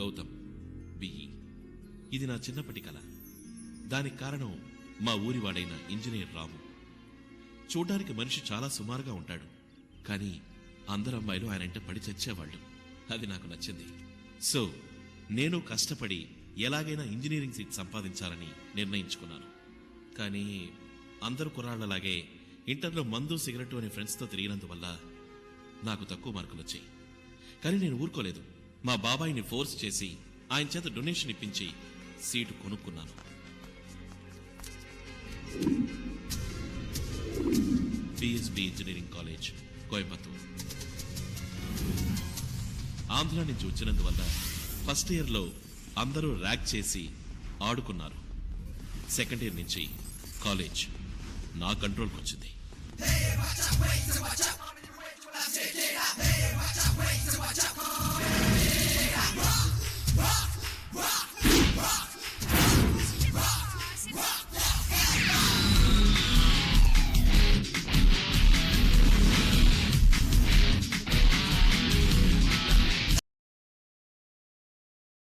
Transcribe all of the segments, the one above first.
Gautam, BE. ఇది నా చిన్నప్పటి కల. దానికి కారణం మా ఊరివాడైన ఇంజనీర్ రాము. చూడ్డానికి మనిషి చాలా సుమారుగా ఉంటాడు, కానీ అందరు అమ్మాయిలు ఆయన ఇంట పడి చచ్చేవాళ్లు. అది నాకు నచ్చింది. సో నేను కష్టపడి ఎలాగైనా ఇంజనీరింగ్ సీట్ సంపాదించాలని నిర్ణయించుకున్నాను. కానీ అందరు కుర్రాళ్లలాగే ఇంటర్లో మందు సిగరెట్ అనే ఫ్రెండ్స్తో తిరిగినందువల్ల నాకు తక్కువ మార్కులు వచ్చాయి. కానీ నేను ఊరుకోలేదు. మా బాబాయిని ఫోర్స్ చేసి ఆయన చేత డొనేషన్ ఇప్పించి సీటు కొనుక్కున్నాను. BSB engineering college, Coimbatore. Andhra నుంచి వచ్చినందువల్ల ఫస్ట్ ఇయర్లో అందరూ ర్యాక్ చేసి ఆడుకున్నారు. సెకండ్ ఇయర్ నుంచి కాలేజ్ నా కంట్రోల్కి వచ్చింది.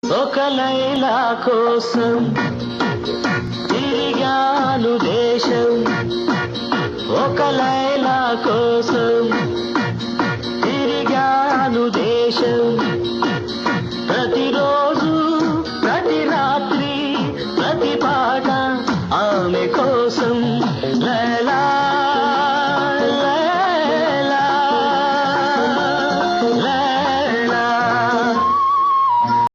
ఒక లైలా కోసం తిరిగాను దేశం, ఒక లైలా కోసం తిరిగాను దేశం.